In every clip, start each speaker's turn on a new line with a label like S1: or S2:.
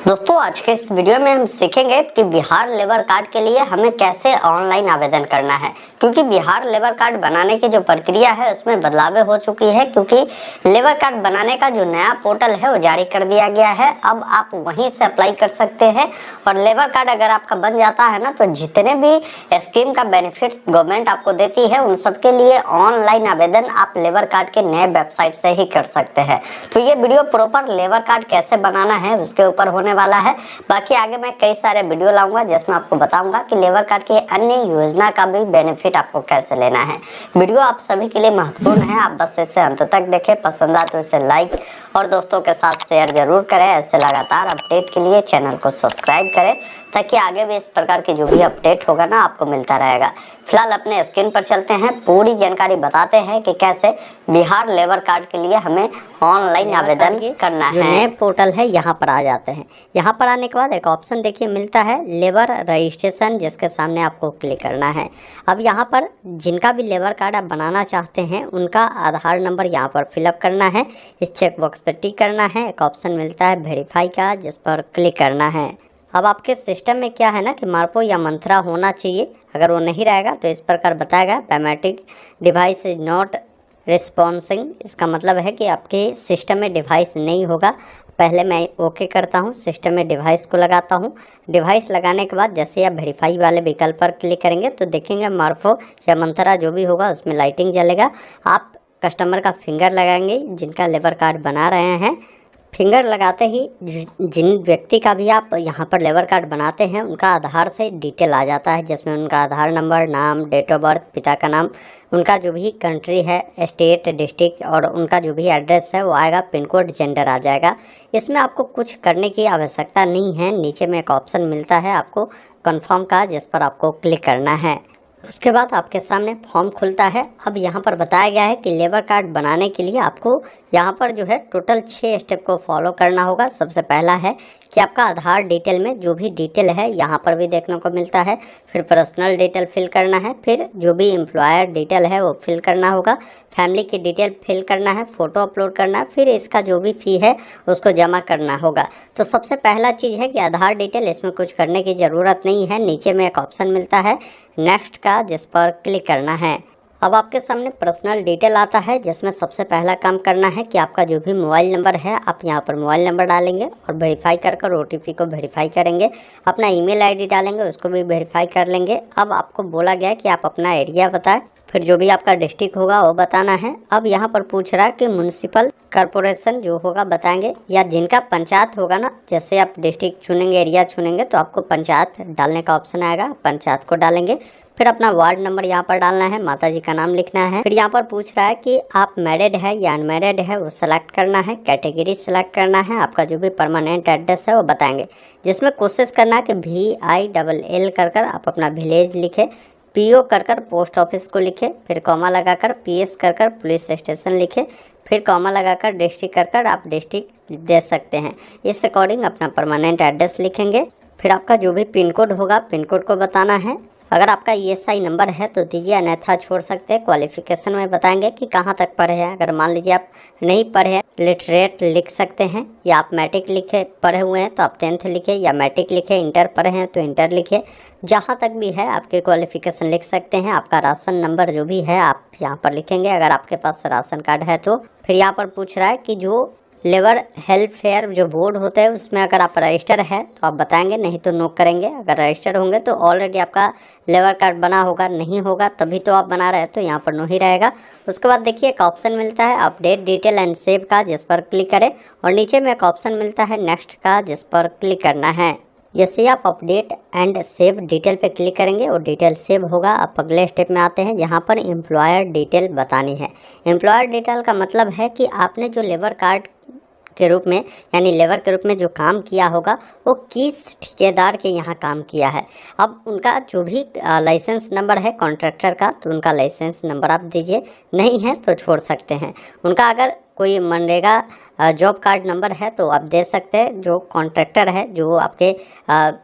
S1: दोस्तों आज के इस वीडियो में हम सीखेंगे कि बिहार लेबर कार्ड के लिए हमें कैसे ऑनलाइन आवेदन करना है, क्योंकि बिहार लेबर कार्ड बनाने की जो प्रक्रिया है उसमें बदलाव हो चुकी है। क्योंकि लेबर कार्ड बनाने का जो नया पोर्टल है वो जारी कर दिया गया है। अब आप वहीं से अप्लाई कर सकते हैं और लेबर कार्ड अगर आपका बन जाता है ना, तो जितने भी स्कीम का बेनिफिट गवर्नमेंट आपको देती है उन सबके लिए ऑनलाइन आवेदन आप लेबर कार्ड के नए वेबसाइट से ही कर सकते हैं। तो ये वीडियो प्रॉपर लेबर कार्ड कैसे बनाना है उसके ऊपर होने वाला है। बाकी आगे मैं कई सारे वीडियो लाऊंगा जिसमें आपको बताऊंगा कि लेबर कार्ड की अन्य योजना का भी बेनिफिट आपको कैसे लेना है। वीडियो आप सभी के लिए महत्वपूर्ण है, आप बस इसे अंत तक देखें। पसंद आए तो इसे लाइक और दोस्तों के साथ शेयर जरूर करें। ऐसे लगातार अपडेट के लिए चैनल को सब्सक्राइब करें ताकि आगे भी इस प्रकार की जो भी अपडेट होगा ना आपको मिलता रहेगा। फिलहाल अपने स्क्रीन पर चलते हैं, पूरी जानकारी बताते हैं कि कैसे बिहार लेबर कार्ड के लिए हमें ऑनलाइन आवेदन करना है। नए पोर्टल है यहाँ पर आ जाते हैं। यहाँ पर आने के बाद एक ऑप्शन देखिए मिलता है लेबर रजिस्ट्रेशन, जिसके सामने आपको क्लिक करना है। अब यहाँ पर जिनका भी लेबर कार्ड आप बनाना चाहते हैं उनका आधार नंबर यहाँ पर फिलअप करना है। इस चेक बॉक्स पर टिक करना है। एक ऑप्शन मिलता है वेरीफाई का, जिस पर क्लिक करना है। अब आपके सिस्टम में क्या है ना कि मार्पो या मंत्रा होना चाहिए। अगर वो नहीं रहेगा तो इस प्रकार बताएगा पैमेटिक डिवाइस इज नॉट रिस्पॉन्सिंग। इसका मतलब है कि आपके सिस्टम में डिवाइस नहीं होगा। पहले मैं ओके करता हूँ, सिस्टम में डिवाइस को लगाता हूँ। डिवाइस लगाने के बाद जैसे आप वेरीफाई वाले विकल्प पर क्लिक करेंगे तो देखेंगे मार्फो या मंत्रा जो भी होगा उसमें लाइटिंग जलेगा। आप कस्टमर का फिंगर लगाएंगे जिनका लेबर कार्ड बना रहे हैं। फिंगर लगाते ही जिन व्यक्ति का भी आप यहाँ पर लेबर कार्ड बनाते हैं उनका आधार से डिटेल आ जाता है, जिसमें उनका आधार नंबर, नाम, डेट ऑफ बर्थ, पिता का नाम, उनका जो भी कंट्री है, स्टेट, डिस्ट्रिक्ट और उनका जो भी एड्रेस है वो आएगा। पिन कोड, जेंडर आ जाएगा। इसमें आपको कुछ करने की आवश्यकता नहीं है। नीचे में एक ऑप्शन मिलता है आपको कन्फर्म का, जिस पर आपको क्लिक करना है। उसके बाद आपके सामने फॉर्म खुलता है। अब यहाँ पर बताया गया है कि लेबर कार्ड बनाने के लिए आपको यहाँ पर जो है टोटल 6 स्टेप को फॉलो करना होगा। सबसे पहला है कि आपका आधार डिटेल में जो भी डिटेल है यहाँ पर भी देखने को मिलता है। फिर पर्सनल डिटेल फिल करना है। फिर जो भी एम्प्लॉयर डिटेल है वो फिल करना होगा। फैमिली की डिटेल फिल करना है। फ़ोटो अपलोड करना है। फिर इसका जो भी फ़ी है उसको जमा करना होगा। तो सबसे पहला चीज़ है कि आधार डिटेल, इसमें कुछ करने की ज़रूरत नहीं है। नीचे में एक ऑप्शन मिलता है नेक्स्ट का, जिस पर क्लिक करना है। अब आपके सामने पर्सनल डिटेल आता है, जिसमें सबसे पहला काम करना है कि आपका जो भी मोबाइल नंबर है आप यहाँ पर मोबाइल नंबर डालेंगे और वेरीफाई कर OTP को वेरीफाई करेंगे। अपना ईमेल आईडी डालेंगे, उसको भी वेरीफाई कर लेंगे। अब आपको बोला गया कि आप अपना एरिया बताएं, फिर जो भी आपका डिस्ट्रिक्ट होगा वो बताना है। अब यहाँ पर पूछ रहा है कि म्यूनसिपल कॉर्पोरेशन जो होगा बताएंगे, या जिनका पंचायत होगा ना, जैसे आप डिस्ट्रिक्ट चुनेंगे, एरिया चुनेंगे तो आपको पंचायत डालने का ऑप्शन आएगा। पंचायत को डालेंगे। फिर अपना वार्ड नंबर यहाँ पर डालना है, माता जी का नाम लिखना है। फिर यहाँ पर पूछ रहा है कि आप मैरिड है या अनमैरिड है वो सेलेक्ट करना है। कैटेगरी सेलेक्ट करना है। आपका जो भी परमानेंट एड्रेस है वो बताएंगे, जिसमें कोशिश करना है कि VILL कर आप अपना विलेज लिखे। PO कर पोस्ट ऑफिस को लिखे। फिर कॉमा लगाकर PS कर पुलिस स्टेशन लिखे। फिर कॉमा लगाकर डिस्ट्रिक्ट कर आप डिस्ट्रिक्ट दे सकते हैं। इस अकॉर्डिंग अपना परमानेंट एड्रेस लिखेंगे। फिर आपका जो भी पिन कोड होगा पिन कोड को बताना है। अगर आपका ESI नंबर है तो दीजिए, अन्यथा छोड़ सकते हैं। क्वालिफिकेशन में बताएंगे कि कहाँ तक पढ़े हैं। अगर मान लीजिए आप नहीं पढ़े हैं, लिटरेट लिख सकते हैं, या आप मैट्रिक लिखे पढ़े हुए हैं तो आप 10th लिखे, या मैट्रिक लिखे, इंटर पढ़े हैं तो इंटर लिखे। जहाँ तक भी है आपके क्वालिफिकेशन लिख सकते हैं। आपका राशन नंबर जो भी है आप यहाँ पर लिखेंगे, अगर आपके पास राशन कार्ड है तो। फिर यहाँ पर पूछ रहा है कि जो लेबर हेल्पफेयर जो बोर्ड होता है उसमें अगर आप रजिस्टर है तो आप बताएंगे, नहीं तो नो करेंगे। अगर रजिस्टर होंगे तो ऑलरेडी आपका लेबर कार्ड बना होगा, नहीं होगा तभी तो आप बना रहे हैं, तो यहाँ पर नो ही रहेगा। उसके बाद देखिए एक ऑप्शन मिलता है अपडेट डिटेल एंड सेव का, जिस पर क्लिक करें। और नीचे में एक ऑप्शन मिलता है नेक्स्ट का, जिस पर क्लिक करना है। जैसे आप अपडेट एंड सेव डिटेल पे क्लिक करेंगे और डिटेल सेव होगा। आप अगले स्टेप में आते हैं जहाँ पर एम्प्लॉयर डिटेल बतानी है। एम्प्लॉयर डिटेल का मतलब है कि आपने जो लेबर कार्ड के रूप में यानी लेबर के रूप में जो काम किया होगा वो किस ठेकेदार के यहाँ काम किया है। अब उनका जो भी लाइसेंस नंबर है कॉन्ट्रैक्टर का, तो उनका लाइसेंस नंबर आप दीजिए, नहीं है तो छोड़ सकते हैं। उनका अगर कोई मनरेगा जॉब कार्ड नंबर है तो आप दे सकते हैं। जो कॉन्ट्रैक्टर है, जो आपके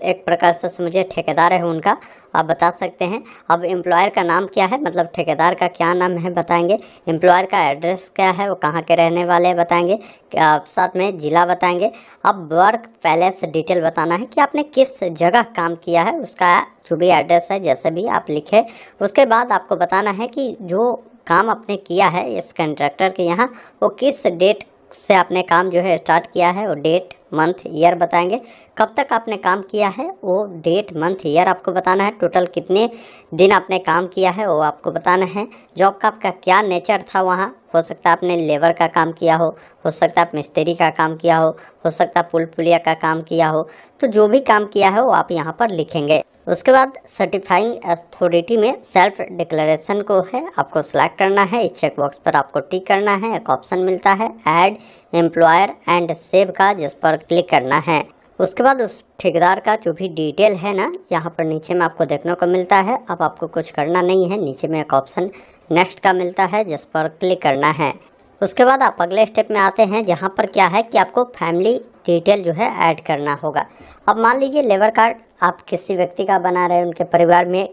S1: एक प्रकार से समझिए ठेकेदार है, उनका आप बता सकते हैं। अब एम्प्लॉयर का नाम क्या है, मतलब ठेकेदार का क्या नाम है बताएंगे। एम्प्लॉयर का एड्रेस क्या है, वो कहाँ के रहने वाले हैं बताएंगे। साथ में ज़िला बताएंगे। अब वर्क पैलेस डिटेल बताना है कि आपने किस जगह काम किया है, उसका जो भी एड्रेस है जैसे भी आप लिखें। उसके बाद आपको बताना है कि जो काम आपने किया है इस कंट्रैक्टर के यहाँ, वो किस डेट से आपने काम जो है स्टार्ट किया है, वो डेट मंथ ईयर बताएंगे। कब तक आपने काम किया है, वो डेट मंथ ईयर आपको बताना है। टोटल कितने दिन आपने काम किया है वो आपको बताना है। जॉब का आपका क्या नेचर था वहाँ, हो सकता है आपने लेबर का काम किया हो सकता है आप मिस्त्री का काम किया हो सकता है पुल पुलिया का काम किया हो। तो जो भी काम किया है वो आप यहाँ पर लिखेंगे। उसके बाद सर्टिफाइंग अथॉरिटी में सेल्फ डिक्लेरेशन को है आपको सिलेक्ट करना है। इस चेक बॉक्स पर आपको टिक करना है। एक ऑप्शन मिलता है ऐड एम्प्लॉयर एंड सेव का, जिस पर क्लिक करना है। उसके बाद उस ठेकेदार का जो भी डिटेल है ना, यहाँ पर नीचे में आपको देखने को मिलता है। अब आपको कुछ करना नहीं है, नीचे में एक ऑप्शन नेक्स्ट का मिलता है जिस पर क्लिक करना है। उसके बाद आप अगले स्टेप में आते हैं, जहाँ पर क्या है कि आपको फैमिली डिटेल जो है ऐड करना होगा। अब मान लीजिए लेबर कार्ड आप किसी व्यक्ति का बना रहे हैं, उनके परिवार में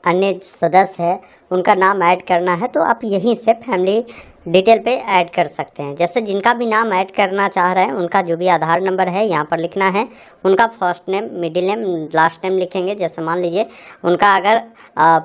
S1: अन्य सदस्य है, उनका नाम ऐड करना है, तो आप यहीं से फैमिली डिटेल पे ऐड कर सकते हैं। जैसे जिनका भी नाम ऐड करना चाह रहे हैं, उनका जो भी आधार नंबर है यहाँ पर लिखना है। उनका first name, middle name, last name लिखेंगे। जैसे मान लीजिए उनका अगर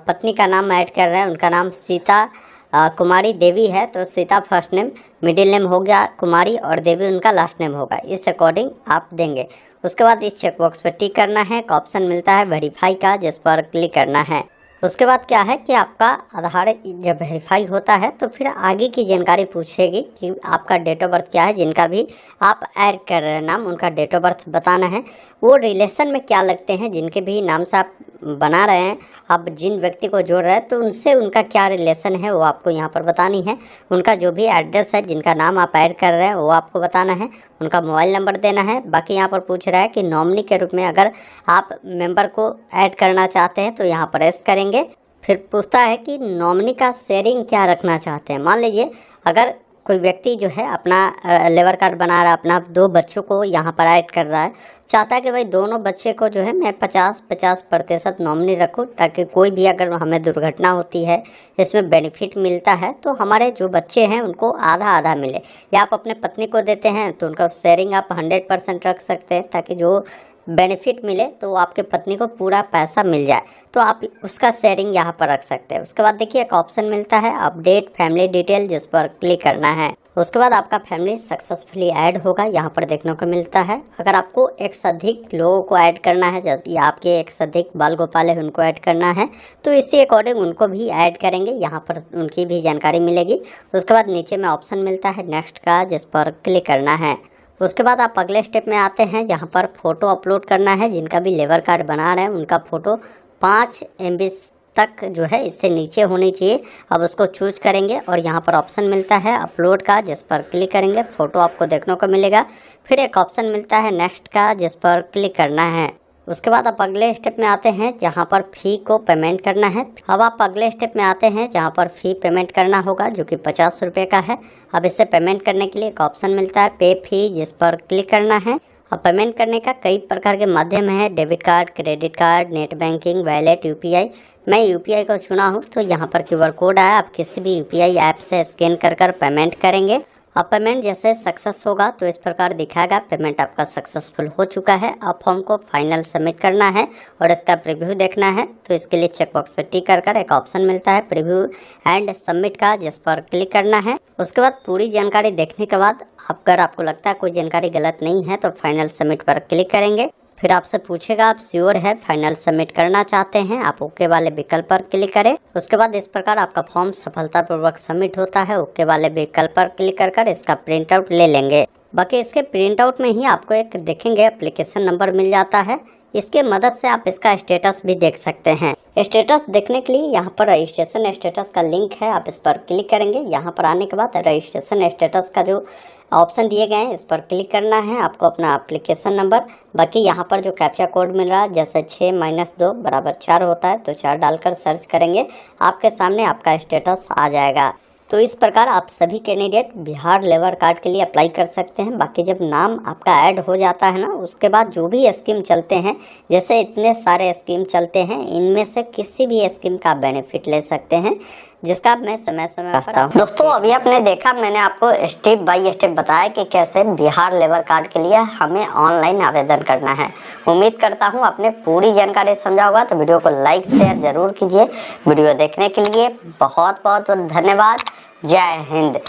S1: पत्नी का नाम ऐड कर रहे हैं, उनका नाम सीता कुमारी देवी है, तो Sita first name, middle name हो गया कुमारी और देवी उनका लास्ट नेम होगा। इस अकॉर्डिंग आप देंगे। उसके बाद इस चेकबॉक्स पर टिक करना है। एक ऑप्शन मिलता है वेरीफाई का, जिस पर क्लिक करना है। उसके बाद क्या है कि आपका आधार जब वेरीफाई होता है तो फिर आगे की जानकारी पूछेगी कि आपका डेट ऑफ बर्थ क्या है। जिनका भी आप ऐड कर रहे हैं नाम, उनका डेट ऑफ बर्थ बताना है। वो रिलेशन में क्या लगते हैं, जिनके भी नाम से आप बना रहे हैं, आप जिन व्यक्ति को जोड़ रहे हैं, तो उनसे उनका क्या रिलेशन है वो आपको यहाँ पर बतानी है। उनका जो भी एड्रेस है, जिनका नाम आप ऐड कर रहे हैं, वो आपको बताना है। उनका मोबाइल नंबर देना है। बाकी यहाँ पर पूछ रहा है कि नॉमिनी के रूप में अगर आप मेंबर को ऐड करना चाहते हैं तो यहाँ पर एस करेंगे। फिर पूछता है कि नॉमिनी का शेयरिंग क्या रखना चाहते हैं। मान लीजिए अगर कोई व्यक्ति जो है अपना लेबर कार्ड बना रहा है, अपना 2 बच्चों को यहाँ पर ऐड कर रहा है, चाहता है कि भाई दोनों बच्चे को जो है मैं 50% नॉमिनी रखूँ, ताकि कोई भी अगर हमें दुर्घटना होती है, इसमें बेनिफिट मिलता है, तो हमारे जो बच्चे हैं उनको आधा आधा मिले। या आप अपने पत्नी को देते हैं तो उनका शेयरिंग आप 100% रख सकते हैं, ताकि जो बेनिफिट मिले तो आपके पत्नी को पूरा पैसा मिल जाए, तो आप उसका शेयरिंग यहाँ पर रख सकते हैं। उसके बाद देखिए एक ऑप्शन मिलता है अपडेट फैमिली डिटेल, जिस पर क्लिक करना है। उसके बाद आपका फैमिली सक्सेसफुली ऐड होगा, यहाँ पर देखने को मिलता है। अगर आपको एक से अधिक लोगों को ऐड करना है, जैसे आपके एक से अधिक बाल गोपाल है, उनको ऐड करना है, तो इसी अकॉर्डिंग उनको भी ऐड करेंगे। यहाँ पर उनकी भी जानकारी मिलेगी। उसके बाद नीचे में ऑप्शन मिलता है नेक्स्ट का, जिस पर क्लिक करना है। उसके बाद आप अगले स्टेप में आते हैं, जहाँ पर फ़ोटो अपलोड करना है। जिनका भी लेबर कार्ड बना रहे हैं उनका फ़ोटो 5 MB तक जो है इससे नीचे होनी चाहिए। अब उसको चूज करेंगे और यहाँ पर ऑप्शन मिलता है अपलोड का, जिस पर क्लिक करेंगे। फ़ोटो आपको देखने को मिलेगा। फिर एक ऑप्शन मिलता है नेक्स्ट का, जिस पर क्लिक करना है। उसके बाद आप अगले स्टेप में आते हैं, जहाँ पर फ़ी को पेमेंट करना है। अब आप अगले स्टेप में आते हैं, जहाँ पर फ़ी पेमेंट करना होगा, जो कि 50 रुपये का है। अब इससे पेमेंट करने के लिए एक ऑप्शन मिलता है पे फी, जिस पर क्लिक करना है। अब पेमेंट करने का कई प्रकार के माध्यम है, debit card, credit card, net banking, wallet, UPI। मैं UPI को चुना हूँ, तो यहाँ पर QR कोड आया, आप किसी भी UPI ऐप से स्कैन कर पेमेंट करेंगे। अब पेमेंट जैसे सक्सेस होगा तो इस प्रकार दिखाएगा पेमेंट आपका सक्सेसफुल हो चुका है। अब फॉर्म को फाइनल सबमिट करना है और इसका प्रीव्यू देखना है, तो इसके लिए चेकबॉक्स पर टिक कर एक ऑप्शन मिलता है प्रीव्यू एंड सबमिट का, जिस पर क्लिक करना है। उसके बाद पूरी जानकारी देखने के बाद अगर आपको लगता है कोई जानकारी गलत नहीं है तो फाइनल सबमिट पर क्लिक करेंगे। फिर आपसे पूछेगा आप श्योर है फाइनल सबमिट करना चाहते हैं, आप ओके वाले विकल्प पर क्लिक करें। उसके बाद इस प्रकार आपका फॉर्म सफलतापूर्वक सबमिट होता है। ओके वाले विकल्प पर क्लिक कर इसका प्रिंट आउट ले लेंगे। बाकी इसके प्रिंट आउट में ही आपको एक देखेंगे एप्लीकेशन नंबर मिल जाता है। इसके मदद से आप इसका स्टेटस भी देख सकते हैं। स्टेटस देखने के लिए यहाँ पर रजिस्ट्रेशन स्टेटस का लिंक है, आप इस पर क्लिक करेंगे। यहाँ पर आने के बाद रजिस्ट्रेशन स्टेटस का जो ऑप्शन दिए गए हैं इस पर क्लिक करना है, आपको अपना एप्लीकेशन नंबर। बाकी यहाँ पर जो कैप्चा कोड मिल रहा है, जैसे 6 - 2 = 4 होता है, तो 4 डालकर सर्च करेंगे, आपके सामने आपका स्टेटस आ जाएगा। तो इस प्रकार आप सभी कैंडिडेट बिहार लेबर कार्ड के लिए अप्लाई कर सकते हैं। बाकी जब नाम आपका ऐड हो जाता है ना, उसके बाद जो भी स्कीम चलते हैं, जैसे इतने सारे स्कीम चलते हैं, इनमें से किसी भी स्कीम का बेनिफिट ले सकते हैं, जिसका मैं समय समय पर दोस्तों अभी आपने देखा, मैंने आपको स्टेप बाय स्टेप बताया कि कैसे बिहार लेबर कार्ड के लिए हमें ऑनलाइन आवेदन करना है। उम्मीद करता हूँ आपने पूरी जानकारी समझा होगा। तो वीडियो को लाइक शेयर जरूर कीजिए। वीडियो देखने के लिए बहुत बहुत धन्यवाद। जय हिंद।